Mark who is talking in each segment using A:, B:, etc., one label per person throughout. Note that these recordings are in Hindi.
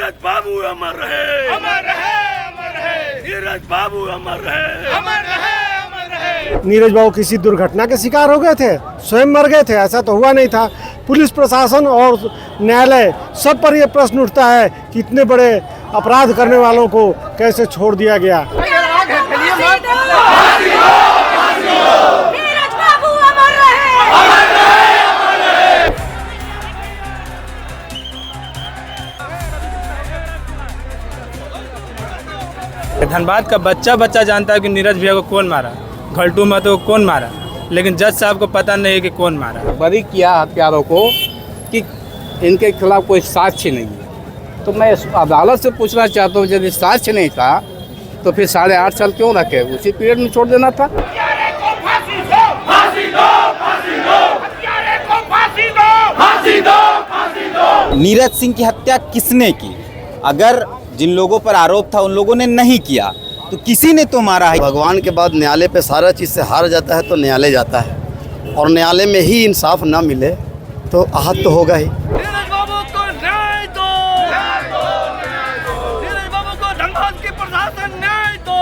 A: नीरज बाबू अमर रहे, अमर रहे, अमर रहे। नीरज बाबू अमर रहे, अमर रहे, अमर रहे।
B: नीरज बाबू किसी दुर्घटना के शिकार हो गए थे, स्वयं मर गए थे? ऐसा तो हुआ नहीं था। पुलिस प्रशासन और न्यायालय सब पर यह प्रश्न उठता है कि इतने बड़े अपराध करने वालों को कैसे छोड़ दिया गया।
C: धनबाद का बच्चा जानता है कि नीरज भैया को कौन मारा, घलटू महतो को कौन मारा, लेकिन जज साहब को पता नहीं है कि कौन मारा।
D: बरी किया हत्यारों को कि इनके खिलाफ कोई साक्ष्य नहीं है। तो मैं अदालत से पूछना चाहता हूँ, यदि साक्ष्य नहीं था तो फिर 8.5 साल क्यों रखे? उसी पीरियड में छोड़ देना था।
E: नीरज सिंह की हत्या किसने की? अगर जिन लोगों पर आरोप था उन लोगों ने नहीं किया तो किसी ने तो मारा है।
F: भगवान के बाद न्यायालय पे सारा चीज़ से हार जाता है तो न्यायालय जाता है, और न्यायालय में ही इंसाफ ना मिले तो आहत तो होगा ही।
A: नीरज बाबू को न्याय दो, नीरज बाबू को धनबाद की प्रशासन न्याय दो।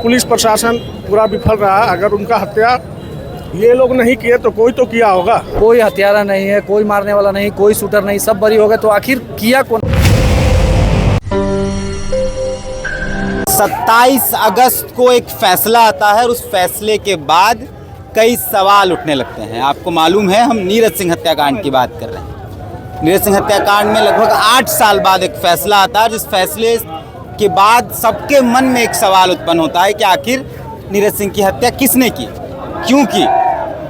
B: पुलिस प्रशासन पूरा विफल रहा। अगर उनका हत्या ये लोग नहीं किए तो कोई तो किया होगा।
G: कोई हत्यारा नहीं है, कोई मारने वाला नहीं, कोई शूटर नहीं, सब बरी हो गए। तो आखिर किया कौन?
E: 27 अगस्त को एक फैसला आता है और उस फैसले के बाद कई सवाल उठने लगते हैं। आपको मालूम है, हम नीरज सिंह हत्याकांड की बात कर रहे हैं। नीरज सिंह हत्याकांड में लगभग 8 साल बाद एक फैसला आता है, जिस फैसले के बाद सबके मन में एक सवाल उत्पन्न होता है कि आखिर नीरज सिंह की हत्या किसने की। क्योंकि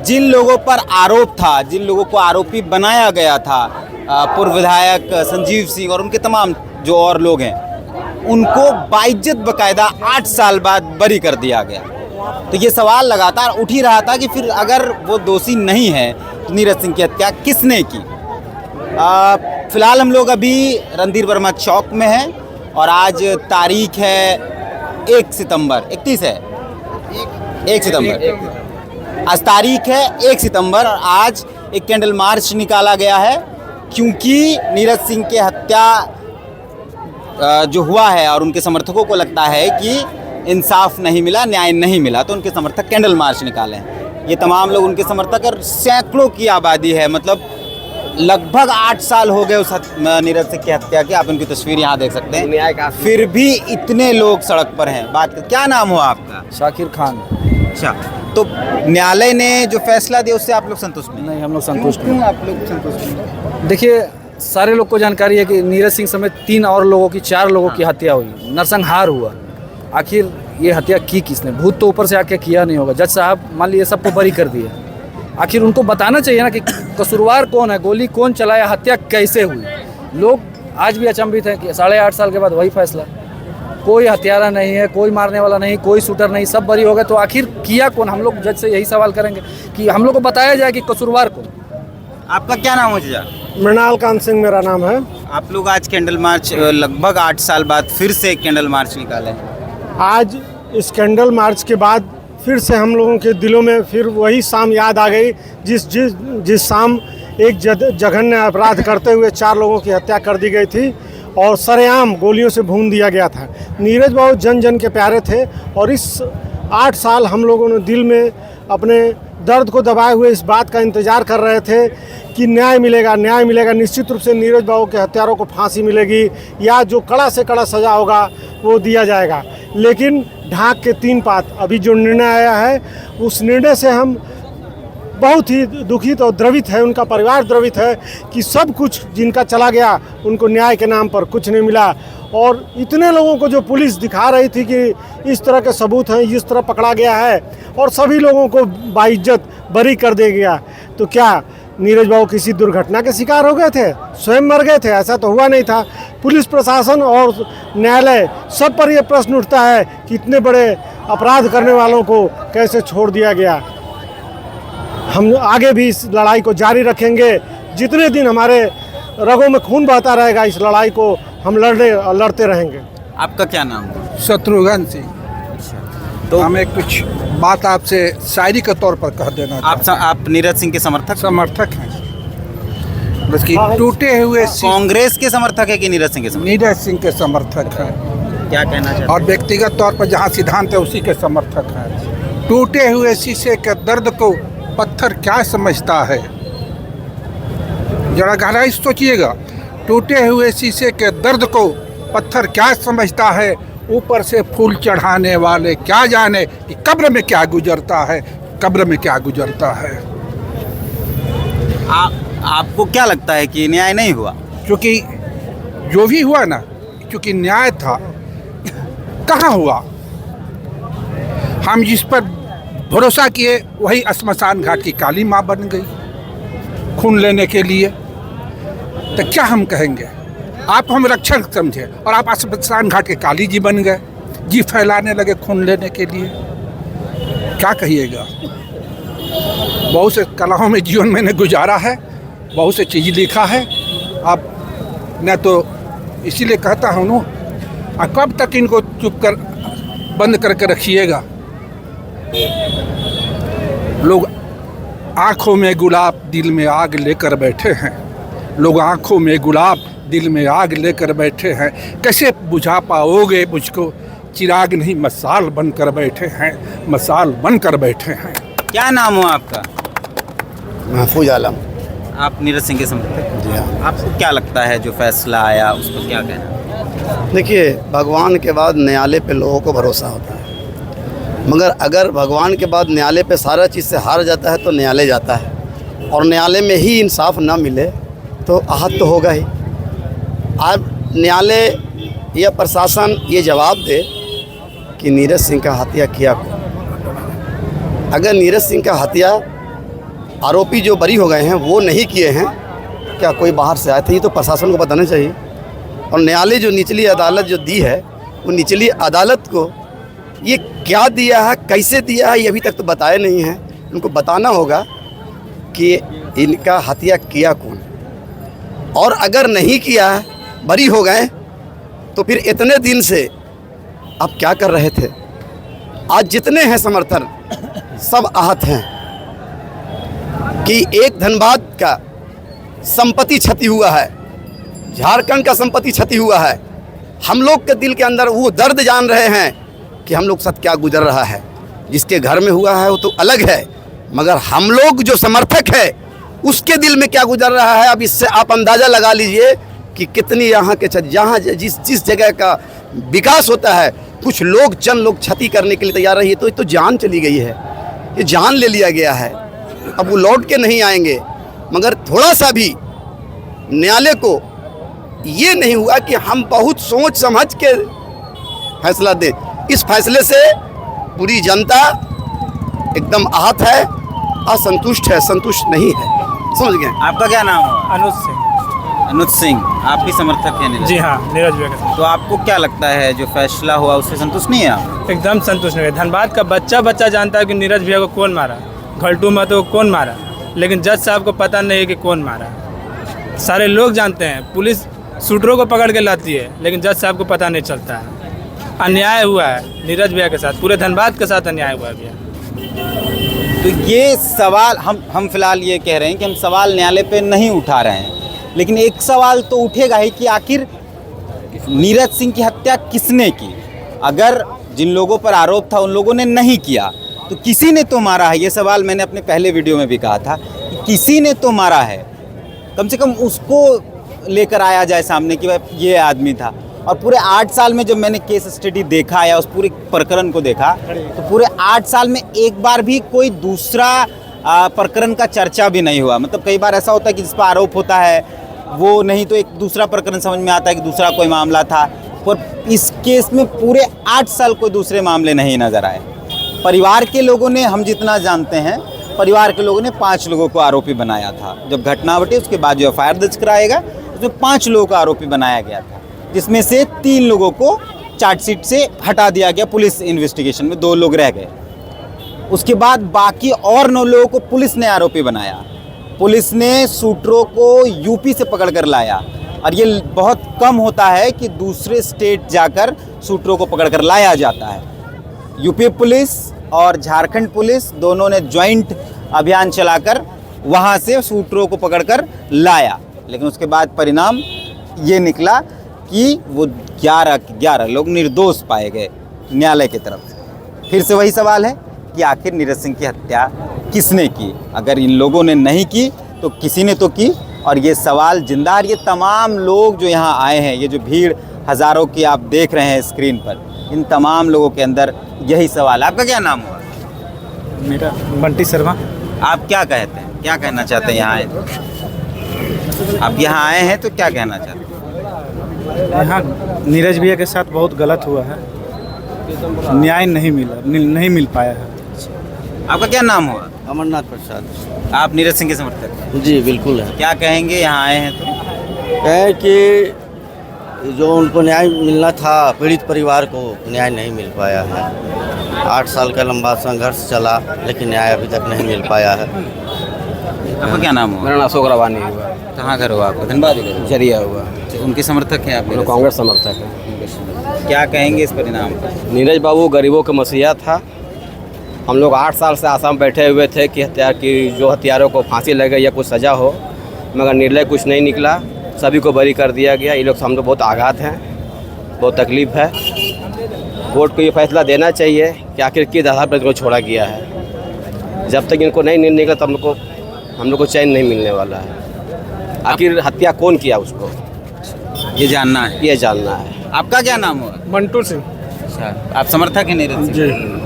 E: जिन लोगों पर आरोप था, जिन लोगों को आरोपी बनाया गया था, पूर्व विधायक संजीव सिंह और उनके तमाम जो और लोग हैं, उनको बाइज्जत बकायदा 8 साल बाद बरी कर दिया गया। तो ये सवाल लगातार उठ ही रहा था कि फिर अगर वो दोषी नहीं है तो नीरज सिंह की हत्या किसने की। फिलहाल हम लोग अभी रणधीर वर्मा चौक में हैं और आज तारीख है 1 सितंबर, 31 है 1 सितंबर। आज तारीख है 1 सितंबर और आज एक कैंडल मार्च निकाला गया है, क्योंकि नीरज सिंह के हत्या जो हुआ है और उनके समर्थकों को लगता है कि इंसाफ नहीं मिला, न्याय नहीं मिला, तो उनके समर्थक कैंडल मार्च निकाले हैं। ये तमाम लोग उनके समर्थक और सैकड़ों की आबादी है, मतलब लगभग 8 साल हो गए उस नीरज सिंह की हत्या की। आप उनकी तस्वीर यहाँ देख सकते हैं, फिर भी इतने लोग सड़क पर हैं। बात क्या नाम हुआ आपका?
G: शाकिर खान।
E: अच्छा, तो न्यायालय ने जो फैसला दिया उससे आप लोग संतुष्ट
G: नहीं, हम लोग संतुष्ट
E: क्यों आप लोग संतुष्ट नहीं?
G: देखिए, सारे लोग को जानकारी है कि नीरज सिंह समेत 3 और लोगों की 4 लोगों की हत्या हुई, नरसंहार हुआ। आखिर ये हत्या की किसने? भूत तो ऊपर से आके किया नहीं होगा। जज साहब मान लीजिए सबको बरी कर दिए, आखिर उनको बताना चाहिए ना कि कसूरवार कौन है, गोली कौन चलाया, हत्या कैसे हुई। लोग आज भी अचंभित हैं कि 8.5 साल के बाद वही फैसला। कोई हत्यारा नहीं है, कोई मारने वाला नहीं, कोई शूटर नहीं, सब बरी हो गए। तो आखिर किया कौन? हम लोग जज से यही सवाल करेंगे कि हम लोग को बताया जाए कि कसूरवार कौन।
E: आपका क्या नाम हो जीजा?
B: मृणाल कांत सिंह मेरा नाम है।
E: आप लोग आज कैंडल मार्च लगभग 8 साल बाद फिर से कैंडल मार्च निकाले।
B: आज इस कैंडल मार्च के बाद फिर से हम लोगों के दिलों में फिर वही शाम याद आ गई जिस शाम एक जघन्य अपराध करते हुए 4 लोगों की हत्या कर दी गई थी और सरेआम गोलियों से भून दिया गया था। नीरज बाबू जन जन के प्यारे थे और इस 8 साल हम लोगों ने दिल में अपने दर्द को दबाए हुए इस बात का इंतज़ार कर रहे थे कि न्याय मिलेगा, न्याय मिलेगा। निश्चित रूप से नीरज बाबू के हत्यारों को फांसी मिलेगी या जो कड़ा से कड़ा सज़ा होगा वो दिया जाएगा। लेकिन ढाक के 3 पात अभी जो निर्णय आया है, उस निर्णय से हम बहुत ही दुखित और द्रवित है। उनका परिवार द्रवित है कि सब कुछ जिनका चला गया उनको न्याय के नाम पर कुछ नहीं मिला। और इतने लोगों को जो पुलिस दिखा रही थी कि इस तरह के सबूत हैं, इस तरह पकड़ा गया है और सभी लोगों को बाइज्जत बरी कर दिया गया, तो क्या नीरज बाबू किसी दुर्घटना के शिकार हो गए थे, स्वयं मर गए थे? ऐसा तो हुआ नहीं था। पुलिस प्रशासन और न्यायालय सब पर यह प्रश्न उठता है कि इतने बड़े अपराध करने वालों को कैसे छोड़ दिया गया। हम आगे भी इस लड़ाई को जारी रखेंगे। जितने दिन हमारे रगों में खून बहता रहेगा, इस लड़ाई को हम लड़ते रहेंगे।
E: आपका क्या नाम है?
D: शत्रुघ्न सिंह।
E: तो
D: हमें कुछ बात आपसे शायरी के तौर पर कह देना।
E: आप नीरज सिंह के समर्थक
D: हैं।
H: बस कि टूटे हुए
E: कांग्रेस के समर्थक है कि नीरज सिंह के समर्थक?
H: नीरज सिंह के समर्थक हैं
E: क्या कहना चाहते
H: और व्यक्तिगत तौर पर जहाँ सिद्धांत है उसी के समर्थक हैं। टूटे हुए शीशे के दर्द को पत्थर क्या समझता है, जरा गहराई से सोचिएगा। टूटे हुए शीशे के दर्द को पत्थर क्या समझता है, ऊपर से फूल चढ़ाने वाले क्या जाने कि कब्र में क्या गुजरता है, कब्र में क्या गुजरता है।
E: आपको क्या लगता है कि न्याय नहीं हुआ?
H: क्योंकि जो भी हुआ ना, क्योंकि न्याय था, कहाँ हुआ। हम जिस पर भरोसा किए वही श्मशान घाट की काली माँ बन गई खून लेने के लिए। तो क्या हम कहेंगे, आप हम रक्षक समझे और आप श्मशान घाट के काली जी बन गए, जी फैलाने लगे खून लेने के लिए। क्या कहिएगा। बहुत से कलाओं में जीवन मैंने गुजारा है, बहुत से चीज़ लिखा है। अब मैं तो इसीलिए कहता हूँ ना, कब तक इनको चुप कर बंद करके रखिएगा। लोग आँखों में गुलाब दिल में आग लेकर बैठे हैं, लोग आँखों में गुलाब दिल में आग लेकर बैठे हैं। कैसे बुझा पाओगे मुझको, चिराग नहीं मसाल बन कर बैठे हैं, मसाल बन कर बैठे हैं।
E: क्या नाम हो आपका?
F: महफूज आलम।
E: आप नीरज सिंह के समर्थक?
F: जी हाँ।
E: आपको क्या लगता है जो फैसला आया उसको क्या कहना?
F: देखिए, भगवान के बाद न्यायालय पे लोगों को भरोसा होता है, मगर अगर भगवान के बाद न्यायालय पे सारा चीज़ से हार जाता है तो न्यायालय जाता है, और न्यायालय में ही इंसाफ ना मिले तो आहत तो होगा ही। अब न्यायालय या प्रशासन ये जवाब दे कि नीरज सिंह का हत्या किया कौन। अगर नीरज सिंह का हत्या आरोपी जो बरी हो गए हैं वो नहीं किए हैं, क्या कोई बाहर से आए थे, ये तो प्रशासन को बताना चाहिए। और न्यायालय जो निचली अदालत जो दी है, वो निचली अदालत को ये क्या दिया है, कैसे दिया है, ये अभी तक तो बताया नहीं है। उनको बताना होगा कि इनका हत्या किया कौन, और अगर नहीं किया है, बरी हो गए, तो फिर इतने दिन से आप क्या कर रहे थे। आज जितने हैं समर्थन सब आहत हैं कि एक धनबाद का संपत्ति क्षति हुआ है, झारखंड का संपत्ति क्षति हुआ है। हम लोग के दिल के अंदर वो दर्द जान रहे हैं कि हम लोग साथ क्या गुजर रहा है। जिसके घर में हुआ है वो तो अलग है, मगर हम लोग जो समर्थक है उसके दिल में क्या गुजर रहा है। अब इससे आप अंदाज़ा लगा लीजिए कि कितनी यहाँ के जहाँ जिस जगह का विकास होता है, कुछ लोग चंद लोग क्षति करने के लिए तैयार है। तो जान चली गई है, ये जान ले लिया गया है, अब वो लौट के नहीं आएंगे। मगर थोड़ा सा भी न्यायालय को ये नहीं हुआ कि हम बहुत सोच समझ के फैसला दें। इस फैसले से पूरी जनता एकदम आहत है, असंतुष्ट है, संतुष्ट नहीं है। समझ गए।
E: आपका क्या नाम है?
C: अनुज सिंह।
E: अनुज सिंह, आप भी समर्थक हैं नीरज?
C: जी हाँ, नीरज भैया का।
E: तो आपको क्या लगता है जो फैसला हुआ उससे संतुष्ट नहीं है आप?
C: एकदम संतुष्ट नहीं है। धनबाद का बच्चा जानता है कि नीरज भैया को कौन मारा, घलटू महतो को कौन मारा, लेकिन जज साहब को पता नहीं है कि कौन मारा। सारे लोग जानते हैं, पुलिस शूटरों को पकड़ के लाती है, लेकिन जज साहब को पता नहीं चलता है। अन्याय हुआ है नीरज भैया के साथ, पूरे धनबाद के साथ अन्याय हुआ है भैया।
E: तो ये सवाल हम फिलहाल ये कह रहे हैं कि हम सवाल न्यायालय पे नहीं उठा रहे हैं, लेकिन एक सवाल तो उठेगा ही कि आखिर नीरज सिंह की हत्या किसने की। अगर जिन लोगों पर आरोप था उन लोगों ने नहीं किया तो किसी ने तो मारा है। ये सवाल मैंने अपने पहले वीडियो में भी कहा था कि किसी ने तो मारा है, कम से कम उसको लेकर आया जाए सामने कि भाई ये आदमी था। और पूरे 8 साल में जब मैंने केस स्टडी देखा या उस पूरे प्रकरण को देखा तो पूरे 8 साल में एक बार भी कोई दूसरा प्रकरण का चर्चा भी नहीं हुआ। मतलब कई बार ऐसा होता है कि जिस पर आरोप होता है वो नहीं तो एक दूसरा प्रकरण समझ में आता है कि दूसरा कोई मामला था, पर इस केस में पूरे 8 साल कोई दूसरे मामले नहीं नज़र आए। परिवार के लोगों ने, हम जितना जानते हैं, परिवार के लोगों ने 5 लोगों को आरोपी बनाया था। जब घटना घटी उसके बाद जो एफआईआर दर्ज कराएगा उसमें 5 लोगों को आरोपी बनाया गया था, जिसमें से 3 लोगों को चार्जशीट से हटा दिया गया। पुलिस इन्वेस्टिगेशन में 2 लोग रह गए। उसके बाद बाकी और 9 लोगों को पुलिस ने आरोपी बनाया। पुलिस ने शूटरों को यूपी से पकड़ कर लाया, और ये बहुत कम होता है कि दूसरे स्टेट जाकर शूटरों को पकड़ कर लाया जाता है। यूपी पुलिस और झारखंड पुलिस दोनों ने ज्वाइंट अभियान चलाकर वहाँ से शूटरों को पकड़कर लाया। लेकिन उसके बाद परिणाम ये निकला कि वो 11 लोग निर्दोष पाए गए न्यायालय की तरफ से। फिर से वही सवाल है कि आखिर नीरज सिंह की हत्या किसने की? अगर इन लोगों ने नहीं की तो किसी ने तो की, और ये सवाल जिंदा। और ये तमाम लोग जो यहाँ आए हैं, ये जो भीड़ हज़ारों की आप देख रहे हैं स्क्रीन पर, इन तमाम लोगों के अंदर यही सवाल है। आपका क्या नाम हुआ?
C: मेरा बंटी शर्मा।
E: आप क्या कहते हैं, क्या कहना चाहते हैं यहाँ आए तो? आप यहाँ आए हैं तो क्या कहना चाहते हैं?
C: यहाँ नीरज भैया के साथ बहुत गलत हुआ है, न्याय नहीं मिल पाया है।
E: आपका क्या नाम हुआ?
F: अमरनाथ प्रसाद।
E: आप नीरज सिंह के समर्थक हैं?
F: जी बिल्कुल है।
E: क्या कहेंगे यहाँ आए हैं तो?
F: है कि जो उनको न्याय मिलना था, पीड़ित परिवार को न्याय नहीं मिल पाया है। 8 साल का लंबा संघर्ष चला, लेकिन न्याय अभी तक नहीं मिल पाया है।
E: आपका क्या नाम हुआ?
G: मेरा नाम अशोक रवानी हुआ,
E: कहाँ घर हुआ आपका? धनबाद घर।
G: जरिया हुआ।
E: उनके समर्थक हैं आप?
G: कांग्रेस समर्थक है।
E: क्या कहेंगे इस परिणाम पर?
G: नीरज बाबू गरीबों का मसीहा था। हम लोग 8 साल से आसाम बैठे हुए थे कि जो हत्यारों को फांसी लगे या कुछ सज़ा हो, मगर निर्णय कुछ नहीं निकला। सभी को बरी कर दिया गया। ये लोग हम लोग बहुत आघात हैं, बहुत तकलीफ है। कोर्ट को ये फैसला देना चाहिए कि आखिर किस आधार पर इनको छोड़ा गया है। जब तक इनको नहीं निकला तब हम लोग को चैन नहीं मिलने वाला है। आखिर हत्या कौन किया उसको,
E: ये जानना है।
G: ये जानना है।
E: आपका क्या नाम हुआ?
B: मंटू सिंह।
E: अच्छा, आप समर्थक हैं नीरज सिंह?
B: जी।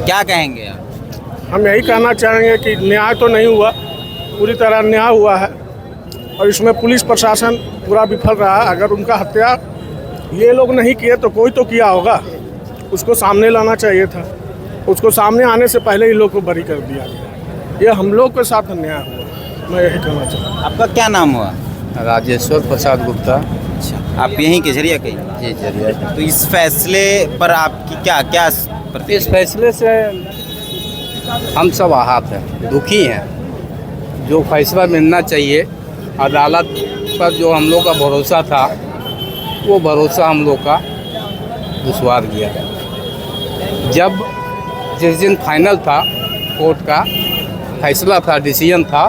E: क्या कहेंगे आप?
B: हम यही कहना चाहेंगे कि न्याय तो नहीं हुआ, पूरी तरह अन्याय हुआ है, और इसमें पुलिस प्रशासन पूरा विफल रहा। अगर उनका हत्या ये लोग नहीं किए तो कोई तो किया होगा, उसको सामने लाना चाहिए था। उसको सामने आने से पहले ही लोग को बरी कर दिया गया। ये हम लोग के साथ अन्याय हुआ, मैं यही कहना चाहता हूँ।
E: आपका क्या नाम हुआ?
D: राजेश्वर प्रसाद गुप्ता।
E: अच्छा, आप यहीं के जरिया कहीं?
D: जी जरिया।
E: तो इस फैसले पर आपकी क्या
D: इस फैसले से हम सब आहत हैं, दुखी हैं। जो फैसला मिलना चाहिए, अदालत पर जो हम लोग का भरोसा था, वो भरोसा हम लोग का दुश्वार गया है। जब जिस दिन फाइनल था, कोर्ट का फैसला था, डिसीजन था,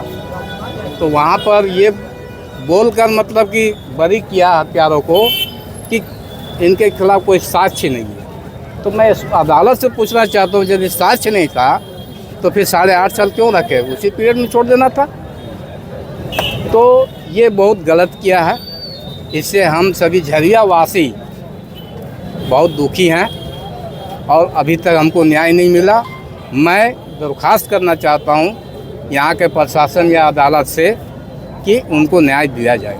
D: तो वहाँ पर ये बोलकर मतलब कि बरी किया हत्यारों को कि इनके खिलाफ कोई साक्ष्य नहीं है। तो मैं अदालत से पूछना चाहता हूँ, यदि साक्ष्य नहीं था तो फिर 8.5 साल क्यों रखे? उसी पीरियड में छोड़ देना था। तो ये बहुत गलत किया है। इससे हम सभी झरिया वासी बहुत दुखी हैं, और अभी तक हमको न्याय नहीं मिला। मैं दरख्वास्त करना चाहता हूँ यहाँ के प्रशासन या अदालत से कि उनको न्याय दिया जाए।